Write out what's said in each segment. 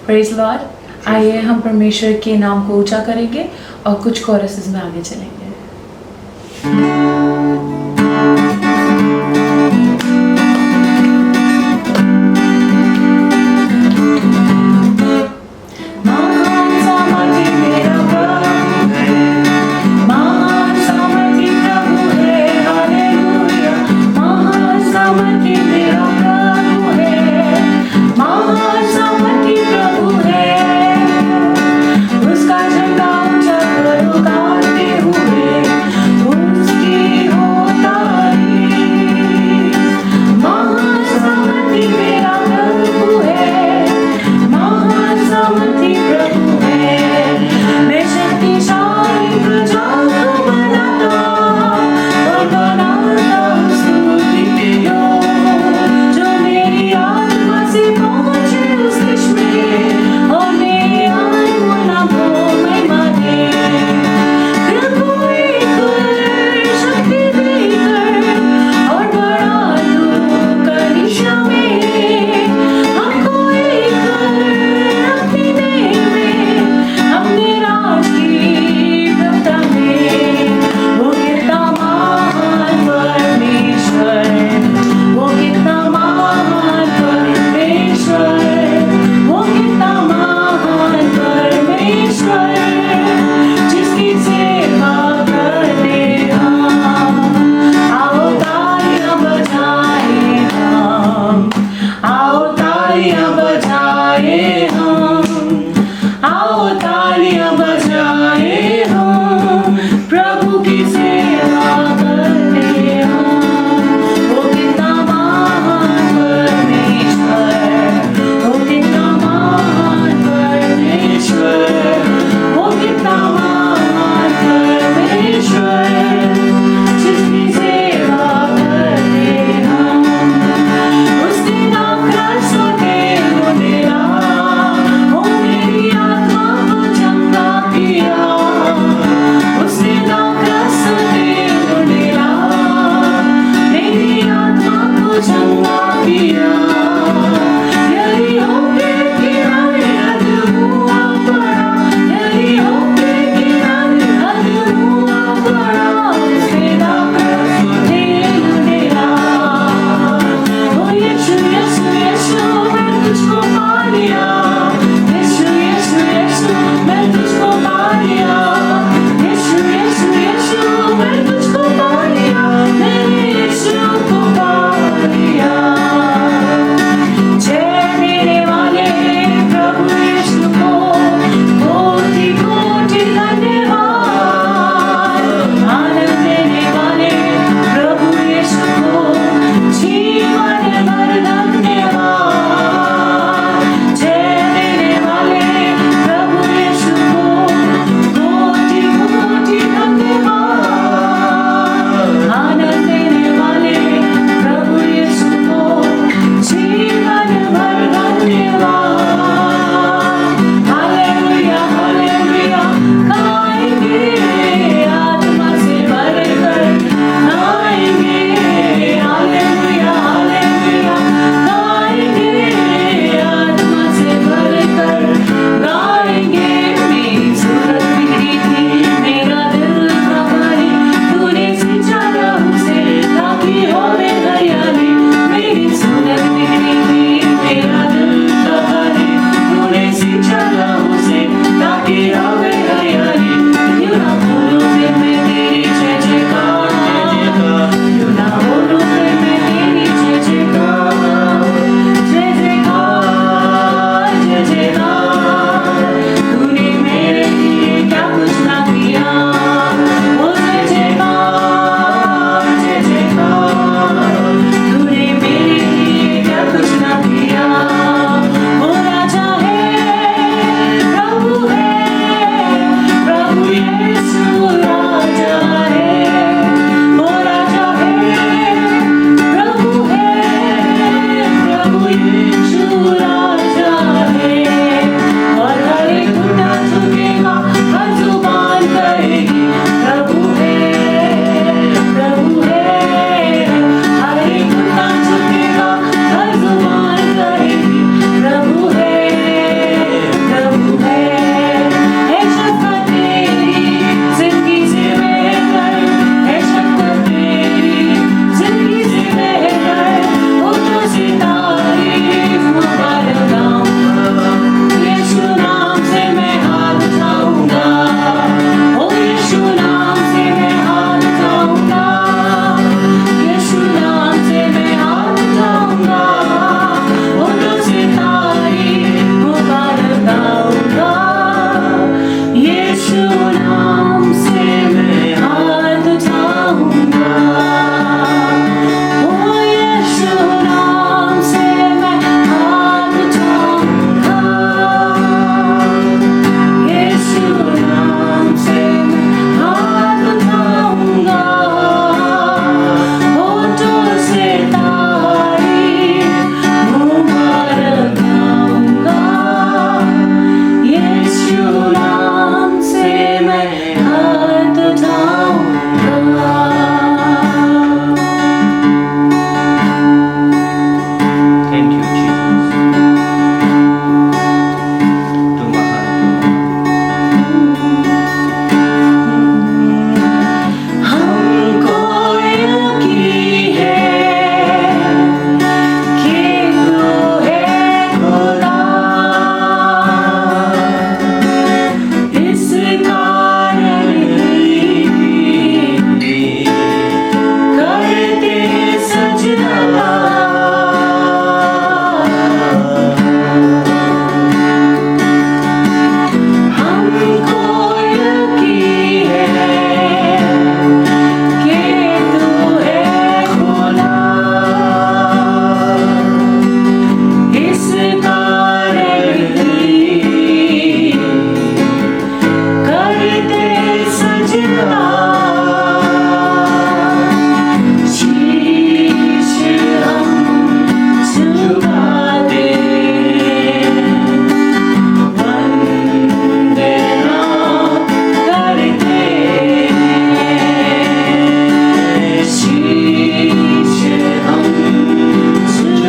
Praise Lord. आइए हम परमेश्वर के नाम को ऊंचा करेंगे और कुछ कोरसेस में आगे चलेंगे।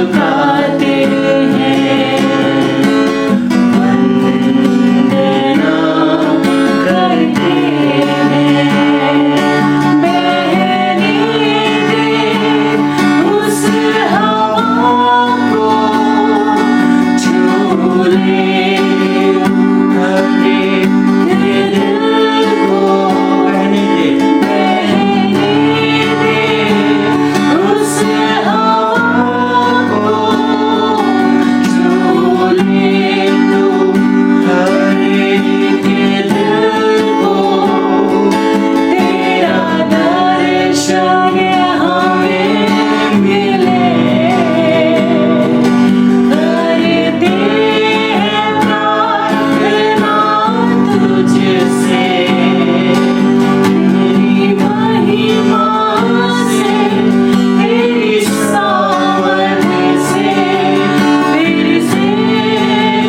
झुकाते हैं, वंदना करते हैं। बहने दे उस हवा को, झूले अपने दिल को। बहने दे उस हवा को, झूले तू हर एक दिल को। तेरा दर्शन हमें मिले, करते हैं प्रार्थना तुझसे। तेरी महिमा से, तेरी सामर्थ्य से, तेरी से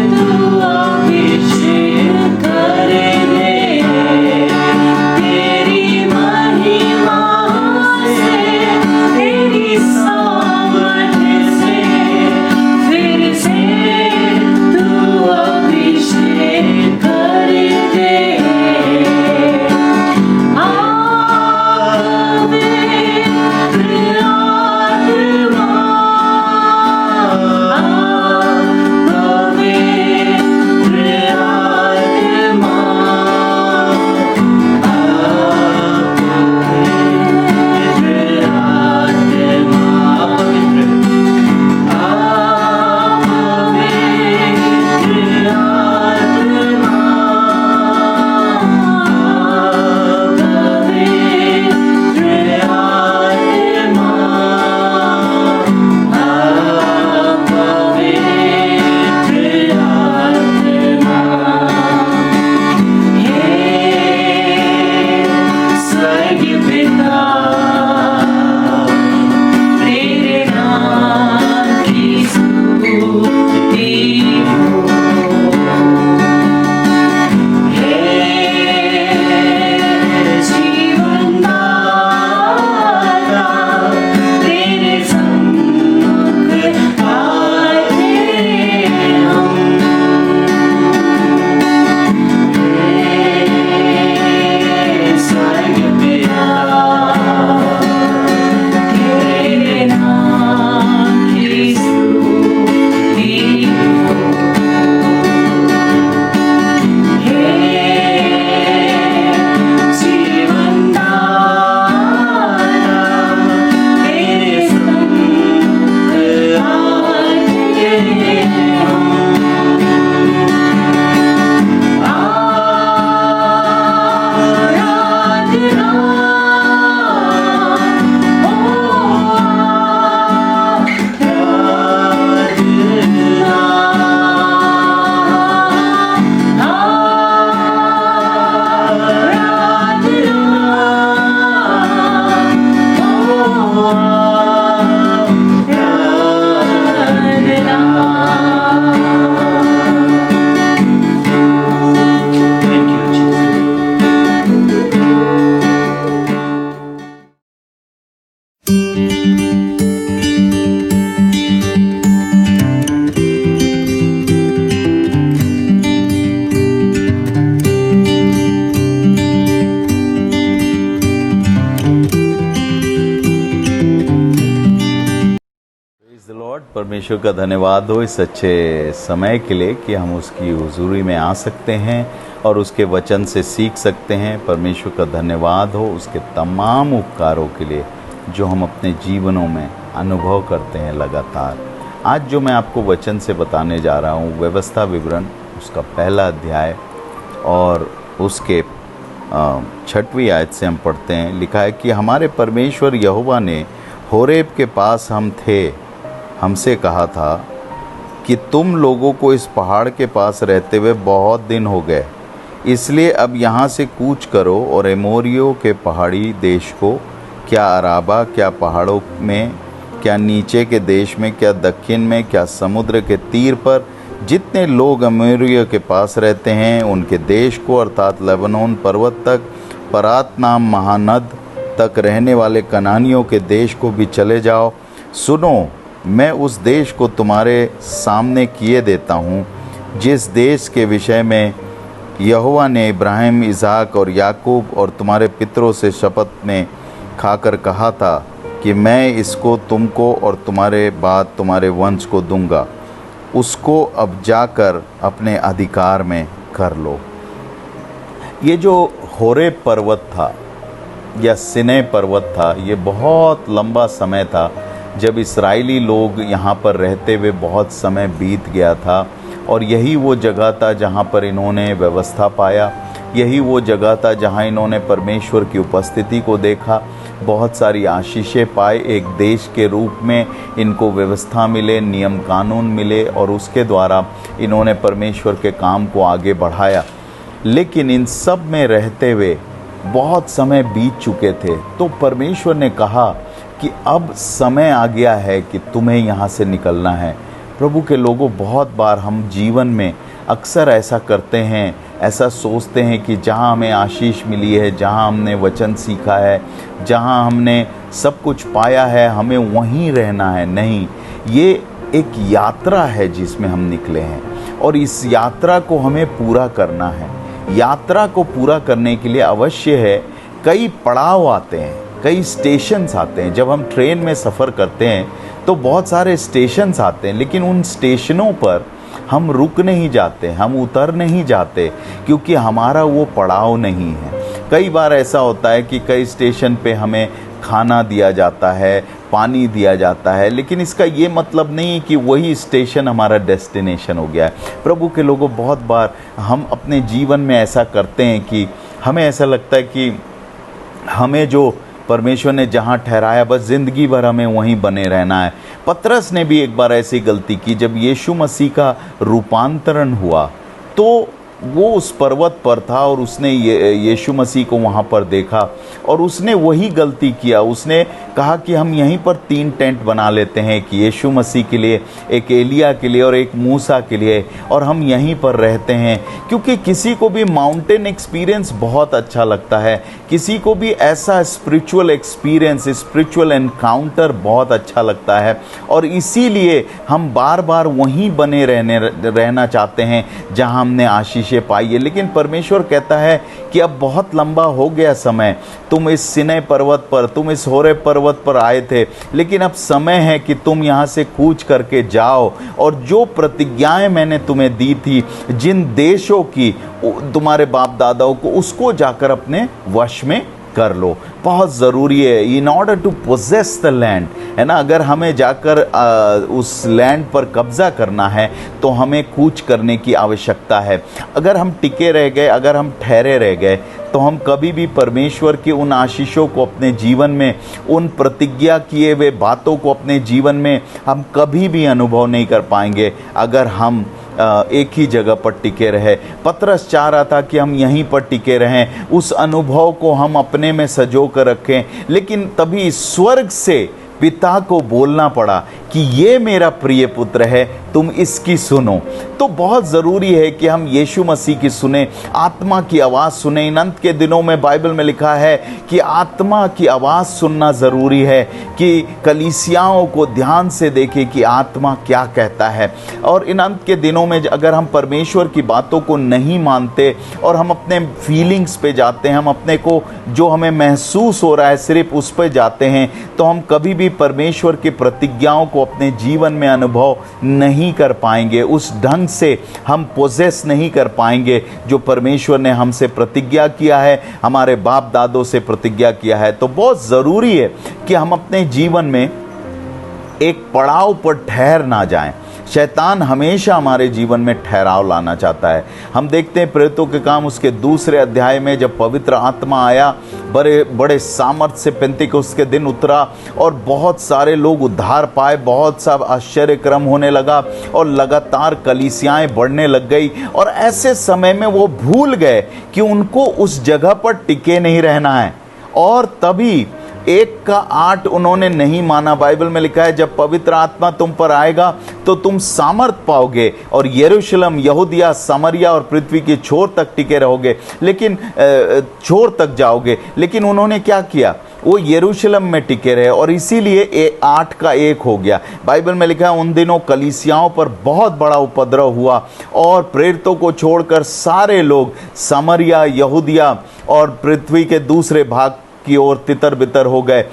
तू अभिषेक कर दे। तेरी महिमा से, तेरी सामर्थ्य से, तेरी से तू अभिषेक कर दे। आवे आत्मा, आवे आत्मा, स्वर्गीय पिता, प्रेरणा की स्तुति हो। हे जीवन दाता, तेरे सम्मुख आते हम। स्वर्गीय पिता, तेरे नाम की स्तुति हो। हे जीवन दाता, तेरे सम्मुख आते हम। आराधना, ओ आराधना, Thank you, Jesus. Praise the Lord. परमेश्वर का धन्यवाद हो इस अच्छे समय के लिए कि हम उसकी हुजूरी में आ सकते हैं और उसके वचन से सीख सकते हैं। परमेश्वर का धन्यवाद हो उसके तमाम उपकारों के लिए जो हम अपने जीवनों में अनुभव करते हैं लगातार। आज जो मैं आपको वचन से बताने जा रहा हूँ, व्यवस्था विवरण उसका पहला अध्याय और उसके 6वीं आयत से हम पढ़ते हैं। लिखा है कि हमारे परमेश्वर यहोवा ने होरेब के पास हमसे कहा था कि तुम लोगों को इस पहाड़ के पास रहते हुए बहुत दिन हो गए, इसलिए अब यहाँ से कूच करो और एमोरियों के पहाड़ी देश को, क्या अराबा, क्या पहाड़ों में, क्या नीचे के देश में, क्या दक्षिण में, क्या समुद्र के तीर पर जितने लोग एमोरियों के पास रहते हैं उनके देश को, अर्थात लेबनोन पर्वत तक, परात नाम महानद तक रहने वाले कनानियों के देश को भी चले जाओ। सुनो, मैं उस देश को तुम्हारे सामने किए देता हूँ जिस देश के विषय में यहोवा ने इब्राहिम, इसहाक और याकूब और तुम्हारे पितरों से शपथ में खाकर कहा था कि मैं इसको तुमको और तुम्हारे बाद तुम्हारे वंश को दूंगा, उसको अब जाकर अपने अधिकार में कर लो। ये जो होरेब पर्वत था या सिनै पर्वत था, ये बहुत लंबा समय था जब इस्राएली लोग यहाँ पर रहते हुए बहुत समय बीत गया था, और यही वो जगह था जहाँ पर इन्होंने व्यवस्था पाया, यही वो जगह था जहाँ इन्होंने परमेश्वर की उपस्थिति को देखा, बहुत सारी आशीषें पाए, एक देश के रूप में इनको व्यवस्था मिले, नियम कानून मिले, और उसके द्वारा इन्होंने परमेश्वर के काम को आगे बढ़ाया। लेकिन इन सब में रहते हुए बहुत समय बीत चुके थे, तो परमेश्वर ने कहा कि अब समय आ गया है कि तुम्हें यहाँ से निकलना है। प्रभु के लोगों, बहुत बार हम जीवन में अक्सर ऐसा करते हैं, ऐसा सोचते हैं कि जहाँ हमें आशीष मिली है, जहाँ हमने वचन सीखा है, जहाँ हमने सब कुछ पाया है, हमें वहीं रहना है। नहीं, ये एक यात्रा है जिसमें हम निकले हैं, और इस यात्रा को हमें पूरा करना है। यात्रा को पूरा करने के लिए अवश्य है कई पड़ाव आते हैं, कई स्टेशंस आते हैं। जब हम ट्रेन में सफ़र करते हैं तो बहुत सारे स्टेशंस आते हैं, लेकिन उन स्टेशनों पर हम रुक नहीं जाते, हम उतर नहीं जाते, क्योंकि हमारा वो पड़ाव नहीं है। कई बार ऐसा होता है कि कई स्टेशन पे हमें खाना दिया जाता है, पानी दिया जाता है, लेकिन इसका ये मतलब नहीं कि वही स्टेशन हमारा डेस्टिनेशन हो गया है। प्रभु के लोगों, बहुत बार हम अपने जीवन में ऐसा करते हैं कि हमें ऐसा लगता है कि हमें जो परमेश्वर ने जहाँ ठहराया, बस ज़िंदगी भर हमें वहीं बने रहना है। पतरस ने भी एक बार ऐसी गलती की। जब यीशु मसीह का रूपांतरण हुआ तो वो उस पर्वत पर था और उसने यीशु मसीह को वहाँ पर देखा, और उसने वही गलती किया। उसने कहा कि हम यहीं पर 3 टेंट बना लेते हैं, कि यीशु मसीह के लिए, एक एलिया के लिए और एक मूसा के लिए, और हम यहीं पर रहते हैं। क्योंकि किसी को भी माउंटेन एक्सपीरियंस बहुत अच्छा लगता है, किसी को भी ऐसा स्पिरिचुअल एक्सपीरियंस, स्पिरिचुअल एनकाउंटर बहुत अच्छा लगता है, और इसीलिए हम बार बार वहीं बने रहना चाहते हैं जहाँ हमने आशीष पाई है। लेकिन परमेश्वर कहता है कि अब बहुत लंबा हो गया समय, तुम इस सिनै पर्वत पर, तुम इस होरेब पर्वत पर आए थे, लेकिन अब समय है कि तुम यहाँ से कूच करके जाओ, और जो प्रतिज्ञाएं मैंने तुम्हें दी थी, जिन देशों की तुम्हारे बाप दादाओं को, उसको जाकर अपने वश में कर लो। बहुत ज़रूरी है, in order to possess the land, है ना। अगर हमें जाकर उस लैंड पर कब्ज़ा करना है तो हमें कूच करने की आवश्यकता है। अगर हम टिके रह गए, अगर हम ठहरे रह गए, तो हम कभी भी परमेश्वर की उन आशीषों को अपने जीवन में, उन प्रतिज्ञा किए हुए बातों को अपने जीवन में हम कभी भी अनुभव नहीं कर पाएंगे अगर हम एक ही जगह पर टिके रहे। पतरस चाह रहा था कि हम यहीं पर टिके रहें, उस अनुभव को हम अपने में सजो कर रखें, लेकिन तभी स्वर्ग से पिता को बोलना पड़ा कि ये मेरा प्रिय पुत्र है, तुम इसकी सुनो। तो बहुत ज़रूरी है कि हम यीशु मसीह की सुने, आत्मा की आवाज़ सुने। इन अंत के दिनों में बाइबल में लिखा है कि आत्मा की आवाज़ सुनना ज़रूरी है, कि कलीसियाओं को ध्यान से देखें कि आत्मा क्या कहता है। और इन अंत के दिनों में अगर हम परमेश्वर की बातों को नहीं मानते और हम अपने फीलिंग्स पे जाते हैं, हम अपने को जो हमें महसूस हो रहा है सिर्फ उस पर जाते हैं, तो हम कभी भी परमेश्वर की प्रतिज्ञाओं को अपने जीवन में अनुभव नहीं कर पाएंगे। उस ढंग से हम पोजेस नहीं कर पाएंगे जो परमेश्वर ने हमसे प्रतिज्ञा किया है, हमारे बाप दादों से प्रतिज्ञा किया है। तो बहुत ज़रूरी है कि हम अपने जीवन में एक पड़ाव पर ठहर ना जाएं। शैतान हमेशा हमारे जीवन में ठहराव लाना चाहता है। हम देखते हैं प्रेरितों के काम उसके 2 अध्याय में, जब पवित्र आत्मा आया, बड़े बड़े सामर्थ से पेंतिकुस्त के दिन उतरा और बहुत सारे लोग उद्धार पाए, बहुत सा आश्चर्य क्रम होने लगा और लगातार कलीसियाएं बढ़ने लग गई। और ऐसे समय में वो भूल गए कि उनको उस जगह पर टिके नहीं रहना है, और तभी 1:8 उन्होंने नहीं माना। बाइबल में लिखा है, जब पवित्र आत्मा तुम पर आएगा तो तुम सामर्थ पाओगे और यरूशलेम, यहूदिया, समरिया और पृथ्वी के छोर तक टिके रहोगे, लेकिन छोर तक जाओगे। लेकिन उन्होंने क्या किया? वो यरूशलेम में टिके रहे और इसीलिए 8 का 1 हो गया। बाइबल में लिखा है उन दिनों कलीसियाओं पर बहुत बड़ा उपद्रव हुआ और प्रेरितों को छोड़कर सारे लोग समरिया, यहूदिया और पृथ्वी के दूसरे भाग की ओर तितर बितर हो गए।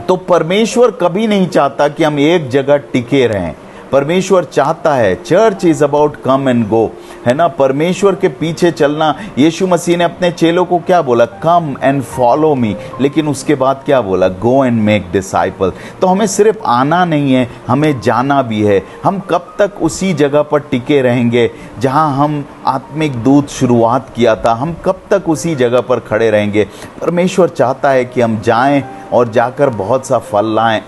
तो परमेश्वर कभी नहीं चाहता कि हम एक जगह टिके रहें। परमेश्वर चाहता है, church is about come and go, है ना। परमेश्वर के पीछे चलना। यीशु मसीह ने अपने चेलों को क्या बोला? Come and follow me. लेकिन उसके बाद क्या बोला? Go and make disciple. तो हमें सिर्फ आना नहीं है, हमें जाना भी है। हम कब तक उसी जगह पर टिके रहेंगे जहां हम आत्मिक दूत शुरुआत किया था? हम कब तक उसी जगह पर खड़े रहेंगे? परमेश्वर चाहता है कि हम जाएं और जाकर बहुत सा फल लाएं।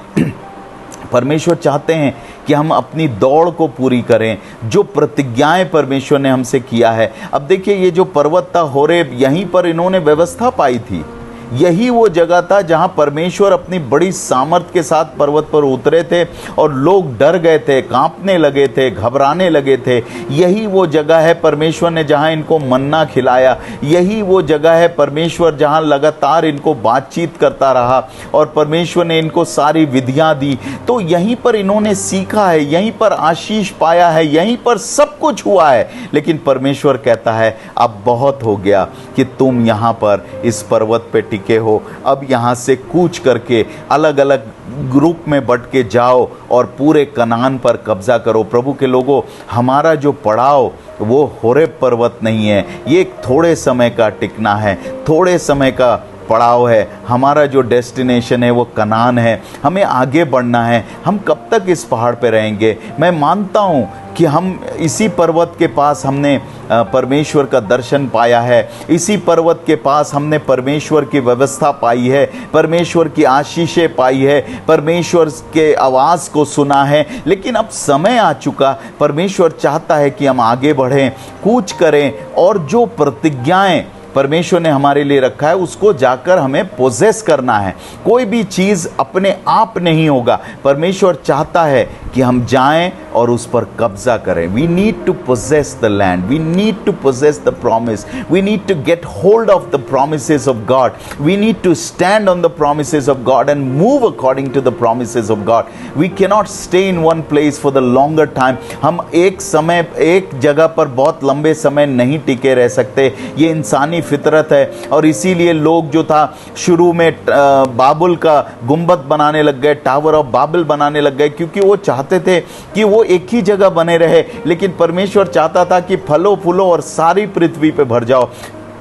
परमेश्वर चाहते हैं कि हम अपनी दौड़ को पूरी करें, जो प्रतिज्ञाएं परमेश्वर ने हमसे किया है। अब देखिए, ये जो पर्वत था होरेब, यहीं पर इन्होंने व्यवस्था पाई थी। यही वो जगह था जहां परमेश्वर अपनी बड़ी सामर्थ के साथ पर्वत पर उतरे थे और लोग डर गए थे, कांपने लगे थे, घबराने लगे थे। यही वो जगह है परमेश्वर ने जहां इनको मन्ना खिलाया। यही वो जगह है परमेश्वर जहां लगातार इनको बातचीत करता रहा और परमेश्वर ने इनको सारी विधियां दी। तो यहीं पर इन्होंने सीखा है, यहीं पर आशीष पाया है, यहीं पर सब कुछ हुआ है। लेकिन परमेश्वर कहता है अब बहुत हो गया कि तुम यहाँ पर इस पर्वत पे टिके हो। अब यहाँ से कूच करके अलग अलग ग्रुप में बट के जाओ और पूरे कनान पर कब्जा करो। प्रभु के लोगों, हमारा जो पड़ाव वो होरेब पर्वत नहीं है, ये एक थोड़े समय का टिकना है, थोड़े समय का पड़ाव है। हमारा जो डेस्टिनेशन है वो कनान है, हमें आगे बढ़ना है। हम कब तक इस पहाड़ पे रहेंगे? मैं मानता हूँ कि हम इसी पर्वत के पास हमने परमेश्वर का दर्शन पाया है, इसी पर्वत के पास हमने परमेश्वर की व्यवस्था पाई है, परमेश्वर की आशीषें पाई है, परमेश्वर के आवाज़ को सुना है। लेकिन अब समय आ चुका, परमेश्वर चाहता है कि हम आगे बढ़ें, कूच करें और जो प्रतिज्ञाएं परमेश्वर ने हमारे लिए रखा है उसको जाकर हमें पोजेस करना है। कोई भी चीज़ अपने आप नहीं होगा। परमेश्वर चाहता है कि हम जाएं और उस पर कब्जा करें। We need to possess the land, we need to possess the promise, we need to get hold of the promises of God, we need to stand on the promises of God and move according to the promises of God. We cannot stay in one place for the longer time. हम एक समय एक जगह पर बहुत लंबे समय नहीं टिके रह सकते, ये इंसानी फितरत है। और इसीलिए लोग जो था शुरू में बाबुल का गुंबद बनाने लग गए, टावर ऑफ बाबल बनाने लग गए, क्योंकि वो चाहते थे कि वो एक ही जगह बने रहे। लेकिन परमेश्वर चाहता था कि फलो फूलो और सारी पृथ्वी पे भर जाओ।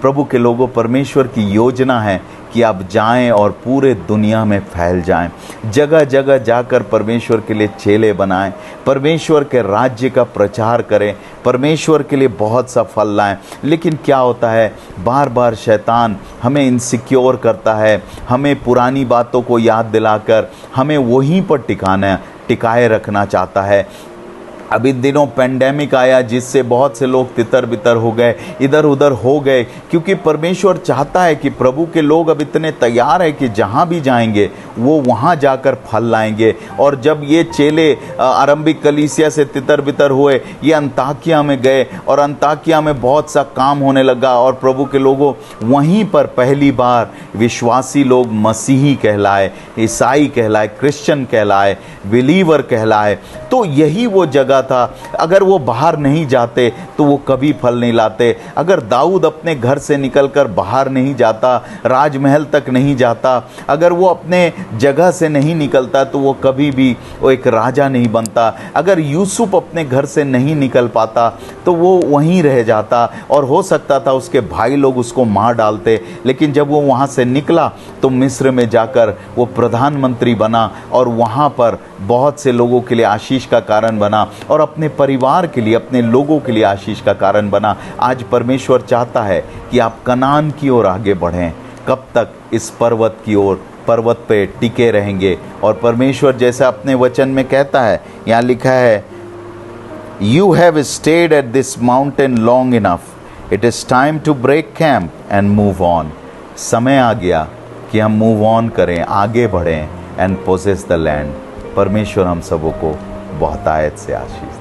प्रभु के लोगों, परमेश्वर की योजना है कि आप जाएं और पूरे दुनिया में फैल जाएं, जगह जगह जाकर परमेश्वर के लिए चेले बनाएं, परमेश्वर के राज्य का प्रचार करें, परमेश्वर के लिए बहुत सा फल लाएं। लेकिन क्या होता है, बार बार शैतान हमें इनसिक्योर करता है, हमें पुरानी बातों को याद दिलाकर हमें वहीं पर टिकाए रखना चाहता है। अब इन दिनों पेंडेमिक आया जिससे बहुत से लोग तितर बितर हो गए, इधर उधर हो गए, क्योंकि परमेश्वर चाहता है कि प्रभु के लोग अब इतने तैयार है कि जहाँ भी जाएंगे वो वहाँ जाकर फल लाएंगे। और जब ये चेले आरंभिक कलीसिया से तितर बितर हुए, ये अंताकिया में गए और अंताकिया में बहुत सा काम होने लगा और प्रभु के लोगों वहीं पर पहली बार विश्वासी लोग मसीही कहलाए, ईसाई कहलाए, क्रिश्चियन कहलाए, बिलीवर कहलाए। तो यही वो जगह था। अगर वो बाहर नहीं जाते तो वो कभी फल नहीं लाते। अगर दाऊद अपने घर से निकलकर बाहर नहीं जाता, राजमहल तक नहीं जाता, अगर वो अपने जगह से नहीं निकलता तो वो कभी भी वो एक राजा नहीं बनता। अगर यूसुफ अपने घर से नहीं निकल पाता तो वो वहीं रह जाता और हो सकता था उसके भाई लोग उसको मार डालते। लेकिन जब वो वहाँ से निकला तो मिस्र में जाकर वो प्रधानमंत्री बना और वहाँ पर बहुत से लोगों के लिए आशीष का कारण बना और अपने परिवार के लिए, अपने लोगों के लिए आशीष का कारण बना। आज परमेश्वर चाहता है कि आप कनान की ओर आगे बढ़ें। कब तक इस पर्वत की ओर, पर्वत पे टिके रहेंगे? और परमेश्वर जैसा अपने वचन में कहता है, यहाँ लिखा है, you have stayed at this mountain long enough, it is time to break camp and move on. समय आ गया कि हम मूव ऑन करें, आगे बढ़ें एंड पोजेस द लैंड। परमेश्वर हम सबों को बहुत आयत से आशीष